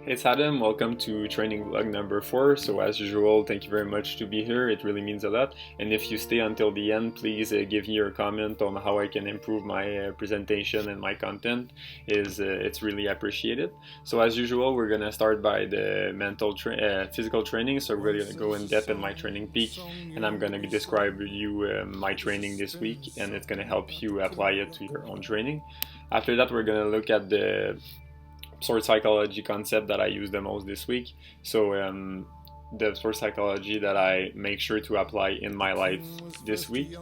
It's Adam, welcome to training vlog number 4. So as usual, thank you very much to be here, it really means a lot. And if you stay until the end, please give me your comment on how I can improve my presentation and my content. It's really appreciated. So as usual, we're gonna start by the physical training. So we're gonna go in depth in my training peak, and I'm gonna describe you my training this week, and it's gonna help you apply it to your own training. After that, we're gonna look at the sport psychology concept that I use the most this week. So the sport psychology that I make sure to apply in my life this week.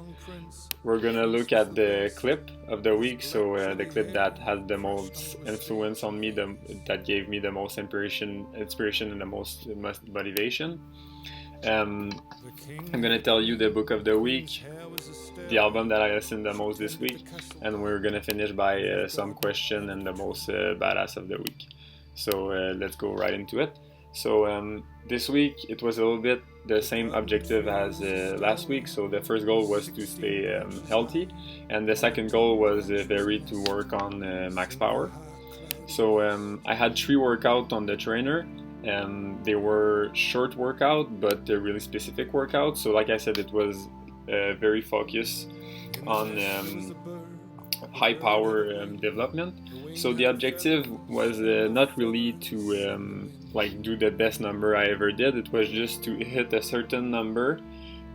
We're gonna look at the clip of the week, so the clip that has the most influence on me, that gave me the most inspiration and the most motivation. I'm gonna tell you the book of the week, the album that I listened the most this week, and we're gonna finish by some question and the most badass of the week. So let's go right into it. So this week it was a little bit the same objective as last week. So the first goal was to stay healthy, and the second goal was to work on max power. So I had 3 workouts on the trainer. They were short workout, but they're really specific workouts. So like I said, it was very focused on high power development. So the objective was not really to do the best number I ever did. It was just to hit a certain number,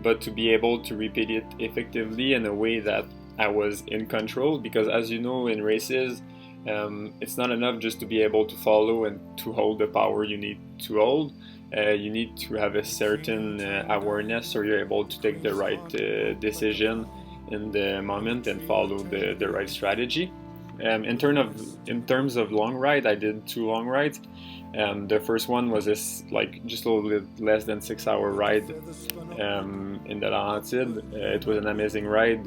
but to be able to repeat it effectively in a way that I was in control. Because as you know, in races, it's not enough just to be able to follow and to hold the power you need to hold. You need to have a certain awareness, so you're able to take the right decision in the moment and follow the right strategy. In terms of long ride, I did 2 long rides. The first one was just a little bit less than 6-hour ride in the Laurentides. It was an amazing ride.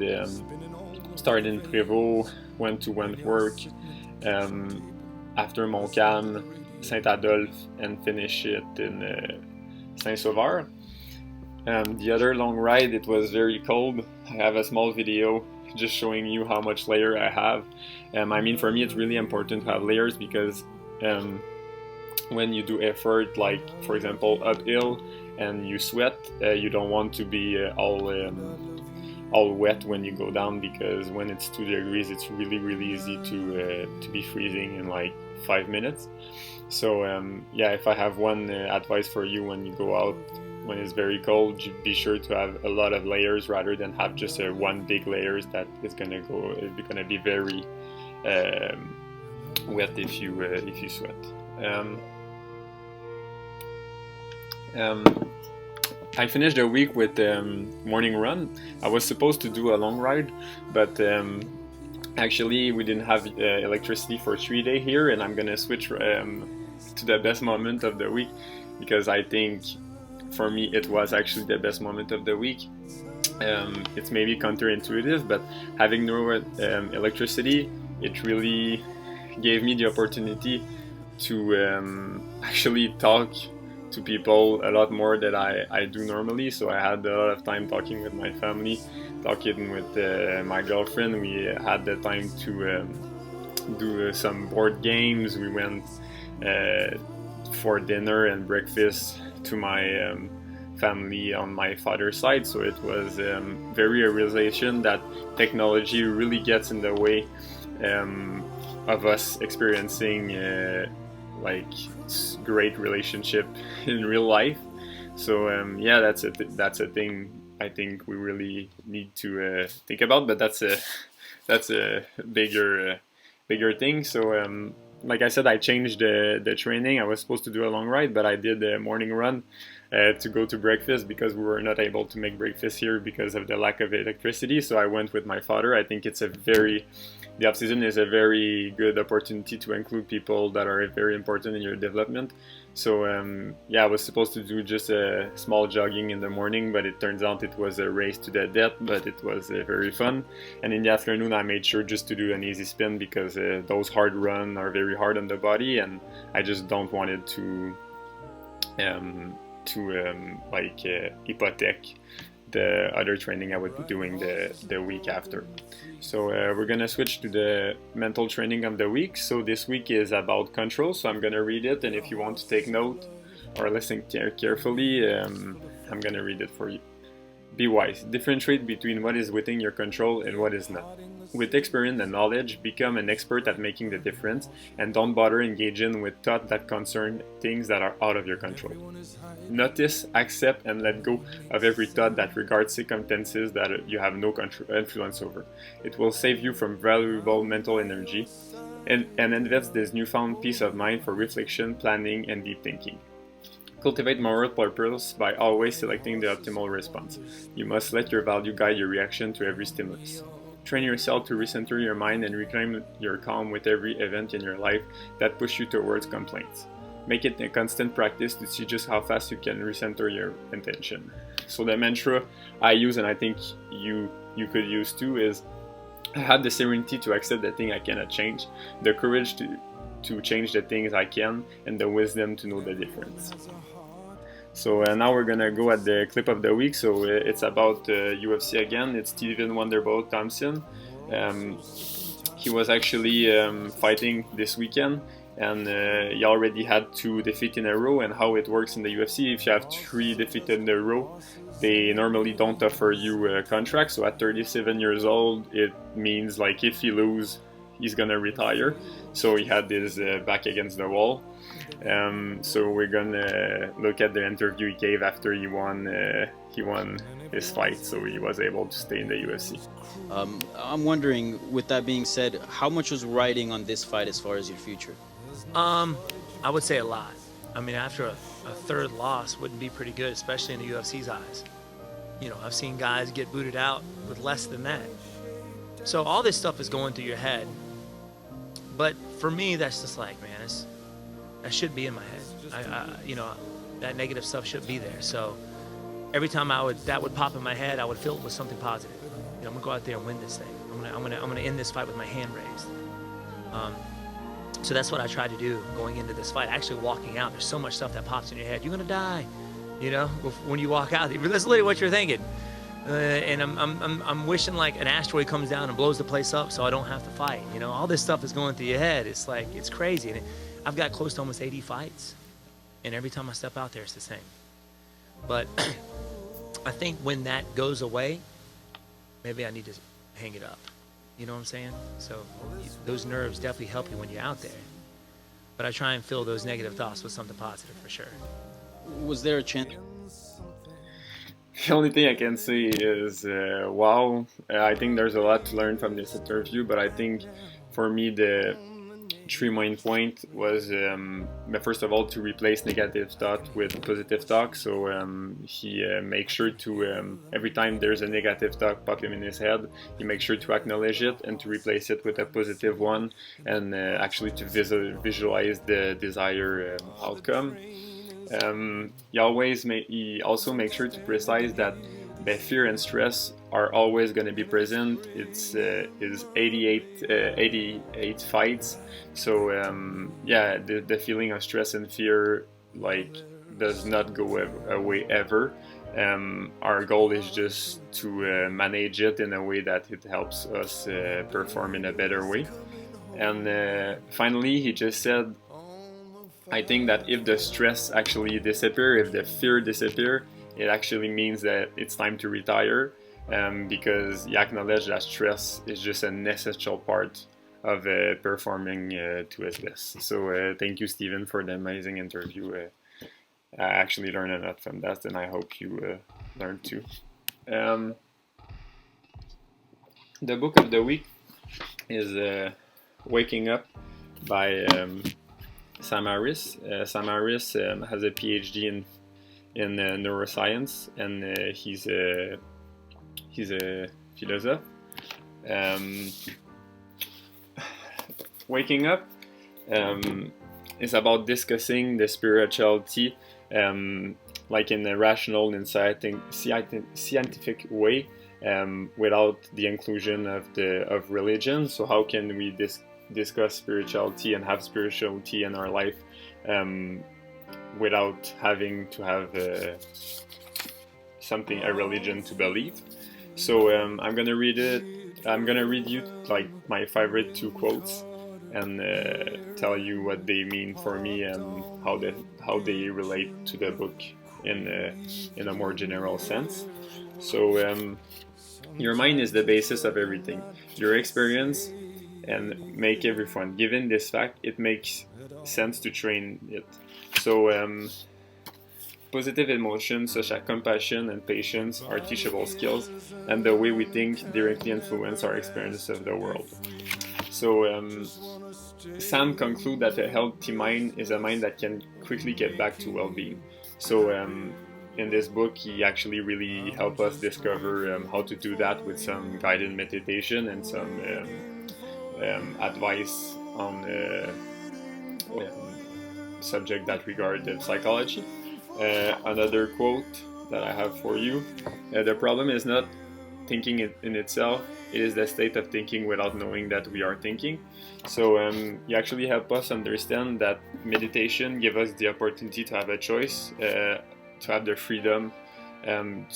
Started in Prévost, went to Wentworth, after Montcalm, Saint-Adolphe, and finish it in Saint-Sauveur. The other long ride, it was very cold. I have a small video just showing you how much layer I have. For me, it's really important to have layers because when you do effort, like for example uphill, and you sweat, you don't want to be all wet when you go down, because when it's 2 degrees, it's really easy to be freezing in like 5 minutes. So if I have one advice for you when you go out when it's very cold, be sure to have a lot of layers rather than have just one big layers that is gonna be very wet if you sweat. I finished the week with morning run. I was supposed to do a long ride, but actually we didn't have electricity for 3 days here, and I'm gonna switch to the best moment of the week, because I think for me it was actually the best moment of the week. It's maybe counterintuitive, but having no electricity, it really gave me the opportunity to actually talk to people a lot more than I do normally. So I had a lot of time talking with my family, talking with my girlfriend. We had the time to do some board games. We went for dinner and breakfast to my family on my father's side. So it was very a realization that technology really gets in the way of us experiencing great relationship in real life. So that's a thing I think we really need to think about, but that's a bigger thing. So like I said, I changed the training. I was supposed to do a long ride, but I did a morning run to go to breakfast, because we were not able to make breakfast here because of the lack of electricity. So I went with my father. I think the off-season is a very good opportunity to include people that are very important in your development. So I was supposed to do just a small jogging in the morning, but it turns out it was a race to the death, but it was very fun. And in the afternoon I made sure just to do an easy spin, because those hard runs are very hard on the body, and I just don't want it to hypothec the other training I would be doing the week after. So we're gonna switch to the mental training of the week. So this week is about control, so I'm gonna read it, and if you want to take note or listen carefully, I'm gonna read it for you. Be wise. Differentiate between what is within your control and what is not. With experience and knowledge, become an expert at making the difference, and don't bother engaging with thoughts that concern things that are out of your control. Notice, accept, and let go of every thought that regards circumstances that you have no influence over. It will save you from valuable mental energy and invest this newfound peace of mind for reflection, planning, and deep thinking. Cultivate moral purpose by always selecting the optimal response. You must let your value guide your reaction to every stimulus. Train yourself to recenter your mind and reclaim your calm with every event in your life that push you towards complaints. Make it a constant practice to see just how fast you can recenter your intention. So the mantra I use, and I think you could use too, is I have the serenity to accept the thing I cannot change, the courage to change the things I can, and the wisdom to know the difference. So now we're gonna go at the clip of the week. So it's about UFC again. It's Stephen Wonderbolt Thompson. He was actually fighting this weekend, and he already had 2 defeats in a row. And how it works in the UFC, if you have 3 defeats in a row, they normally don't offer you a contract. So at 37 years old, it means like if he loses, he's gonna retire. So he had his back against the wall. So we're gonna look at the interview he gave after he won his fight, so he was able to stay in the UFC. I'm wondering, with that being said, how much was riding on this fight as far as your future? I would say a lot. I mean, after a third loss wouldn't be pretty good, especially in the UFC's eyes. You know, I've seen guys get booted out with less than that. So all this stuff is going through your head. But for me, that's just like, man, that should be in my head. You know, that negative stuff should be there. So every time that would pop in my head, I would fill it with something positive. You know, I'm gonna go out there and win this thing. I'm gonna end this fight with my hand raised. So that's what I tried to do going into this fight. Actually walking out, there's so much stuff that pops in your head. You're gonna die. You know, when you walk out, that's literally what you're thinking. And I'm wishing like an asteroid comes down and blows the place up so I don't have to fight. You know, all this stuff is going through your head. It's like, it's crazy. And I've got close to almost 80 fights. And every time I step out there, it's the same. But I think when that goes away, maybe I need to hang it up. You know what I'm saying? So those nerves definitely help you when you're out there. But I try and fill those negative thoughts with something positive for sure. Was there a chance? The only thing I can say is, wow, I think there's a lot to learn from this interview, but I think for me the 3 main point was, first of all, to replace negative thought with positive talk. So he makes sure to, every time there's a negative thought popping in his head, he makes sure to acknowledge it and to replace it with a positive one, and actually to visualize the desired outcome. He also makes sure to precise that the fear and stress are always going to be present. It's his 88 fights, so yeah, the feeling of stress and fear like does not go away ever. Our goal is just to manage it in a way that it helps us perform in a better way. And finally, he just said, I think that if the stress actually disappear, if the fear disappear, it actually means that it's time to retire, because he acknowledged that stress is just an essential part of performing to his best. So thank you, Stephen, for the amazing interview. I actually learned a lot from that, and I hope you learned too. The book of the week is Waking Up by Sam Harris. Sam Harris has a PhD in neuroscience, and he's a philosopher. Waking Up is about discussing the spirituality like in a rational and scientific way, without the inclusion of religion. So how can we discuss spirituality and have spirituality in our life something, a religion to believe. So I'm gonna read it. I'm gonna read you like my favorite 2 quotes and tell you what they mean for me and how they relate to the book in a more general sense. So your mind is the basis of everything. Your experience and make every fun. Given this fact, it makes sense to train it. So positive emotions such as compassion and patience are teachable skills, and the way we think directly influence our experience of the world. So Sam concludes that a healthy mind is a mind that can quickly get back to well-being. So in this book, he actually really helped us discover how to do that with some guided meditation and some advice on subject that regard the psychology. Another quote that I have for you: the problem is not thinking in itself, it is the state of thinking without knowing that we are thinking. So you actually help us understand that meditation gives us the opportunity to have a choice, to have the freedom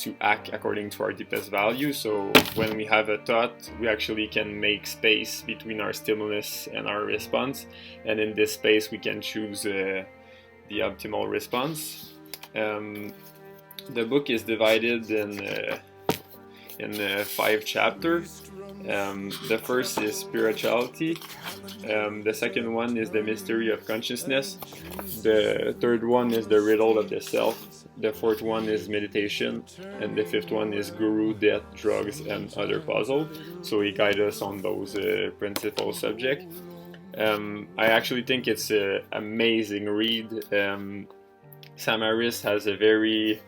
to act according to our deepest values. So when we have a thought, we actually can make space between our stimulus and our response, and in this space we can choose the optimal response. The book is divided in 5 chapters. The first is spirituality. The second one is the mystery of consciousness. The third one is the riddle of the self. The fourth one is meditation, and the fifth one is guru, death, drugs, and other puzzles. So he guides us on those principal subjects. I actually think it's an amazing read. Sam Harris has a very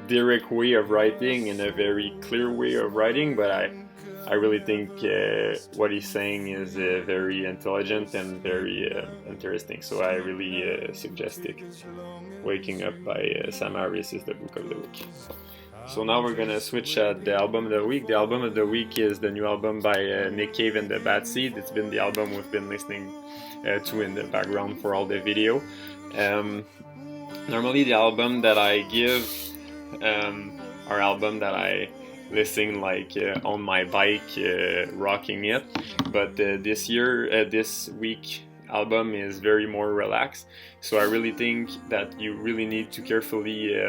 direct way of writing and a very clear way of writing, but I really think what he's saying is very intelligent and very interesting. So I really suggest it. Waking Up by Sam Harris is the book of the week. So now we're gonna switch at the album of the week. The album of the week is the new album by Nick Cave and the Bad Seed. It's been the album we've been listening to in the background for all the video. Normally the album that I give are album that I listen like on my bike, rocking it. But this week album is very more relaxed. So I really think that you really need to carefully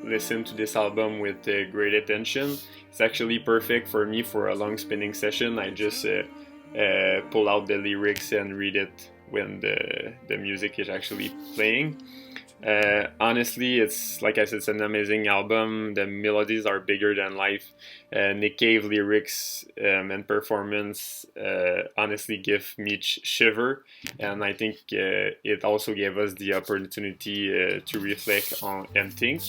listen to this album with great attention. It's actually perfect for me for a long spinning session. I just pull out the lyrics and read it when the music is actually playing. Honestly, it's like I said, it's an amazing album. The melodies are bigger than life. Nick Cave lyrics and performance honestly give me shiver, and I think it also gave us the opportunity to reflect on and think.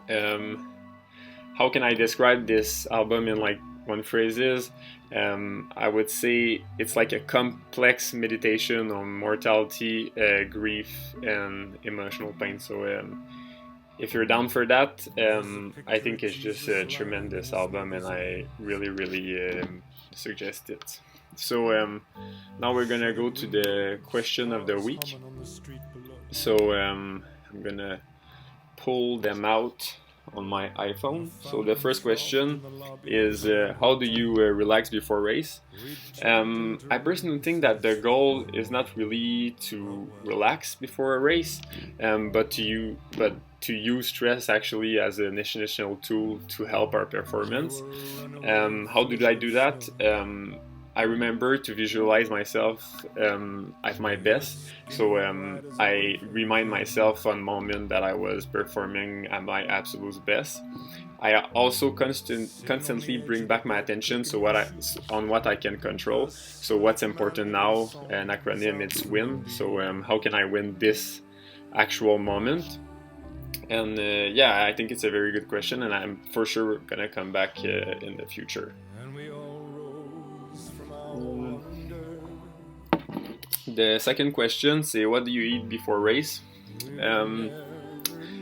How can I describe this album in like one phrase? I would say it's like a complex meditation on mortality, grief, and emotional pain. So if you're down for that, I think it's just a tremendous album, and I really suggest it. So now we're gonna go to the question of the week. So I'm gonna pull them out on my iPhone. So the first question is how do you relax before race? I personally think that the goal is not really to relax before a race, but to use stress actually as an additional tool to help our performance. How did I do that? I remember to visualize myself at my best. So I remind myself on moment that I was performing at my absolute best. I also constantly bring back my attention on what I can control. So what's important now, an acronym, it's win. So how can I win this actual moment? And yeah, I think it's a very good question, and I'm for sure gonna come back in the future. The second question is what do you eat before race?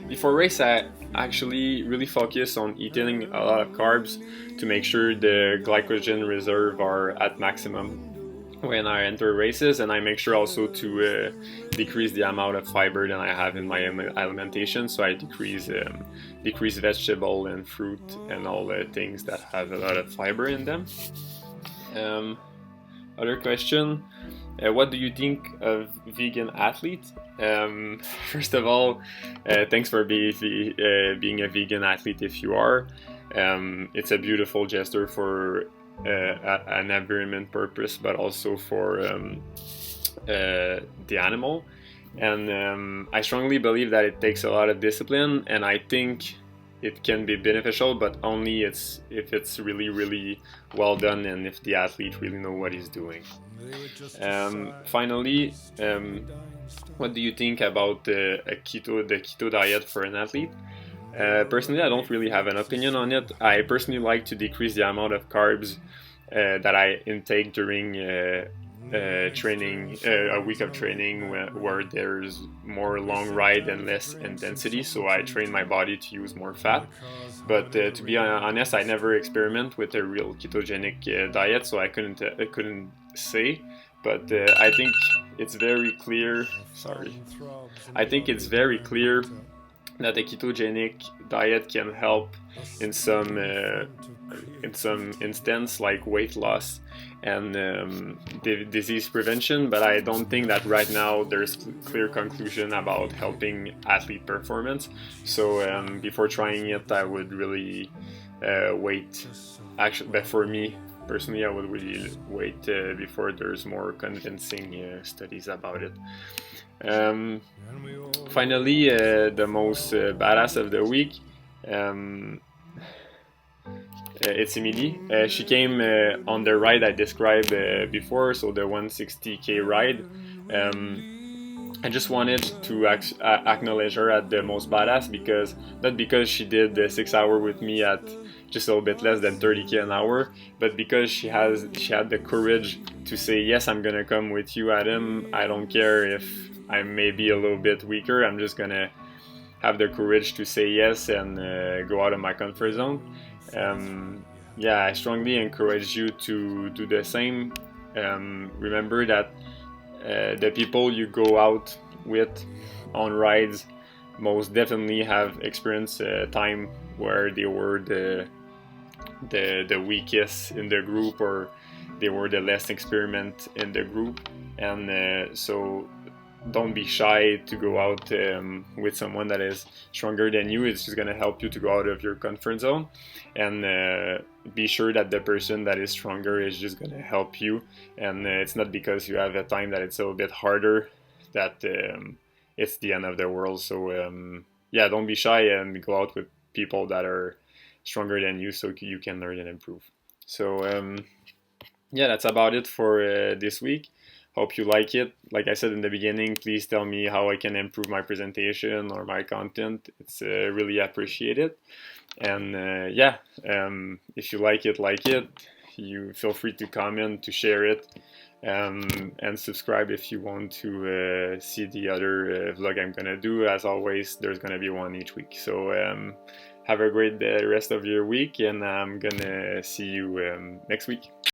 Before race, I actually really focus on eating a lot of carbs to make sure the glycogen reserve are at maximum. when I enter races, and I make sure also to decrease the amount of fiber that I have in my alimentation. So I decrease vegetable and fruit and all the things that have a lot of fiber in them. Other question, what do you think of vegan athletes? First of all, thanks for being a vegan athlete if you are. It's a beautiful gesture for an environment purpose, but also for the animal. And I strongly believe that it takes a lot of discipline, and I think it can be beneficial, but only if it's really, really well done and if the athlete really know what he's doing. Finally, what do you think about the keto diet for an athlete? Personally, I don't really have an opinion on it. I personally like to decrease the amount of carbs that I intake during training, a week of training where there's more long ride and less intensity, so I train my body to use more fat. But to be honest, I never experiment with a real ketogenic diet, so I couldn't say. But I think it's very clear. I think it's very clear that a ketogenic diet can help in some instance, like weight loss and disease prevention, but I don't think that right now there's clear conclusion about helping athlete performance. So before trying it, I would really wait. Actually, but for me personally, I would really wait before there's more convincing studies about it. Finally, the most badass of the week, it's Emily. She came on the ride I described before, so the 160k ride. I just wanted to acknowledge her at the most badass, because not because she did the 6 hour with me at just a little bit less than 30k an hour, but because she had the courage to say, yes, I'm gonna come with you, Adam. I don't care if I'm maybe a little bit weaker, I'm just gonna have the courage to say yes and go out of my comfort zone. Yeah, I strongly encourage you to do the same. Remember that the people you go out with on rides most definitely have experienced a time where they were the weakest in the group, or they were the less experienced in the group, and so don't be shy to go out with someone that is stronger than you. It's just going to help you to go out of your comfort zone, and be sure that the person that is stronger is just going to help you, and it's not because you have a time that it's a little bit harder that it's the end of the world. So yeah, don't be shy and go out with people that are stronger than you, so you can learn and improve. So yeah, that's about it for this week. Hope you like it. Like I said in the beginning, please tell me how I can improve my presentation or my content. It's really appreciated. And yeah, if you like it, you feel free to comment, to share it, and subscribe if you want to see the other vlog I'm gonna do. As always, there's gonna be one each week. So have a great rest of your week, and I'm gonna see you next week.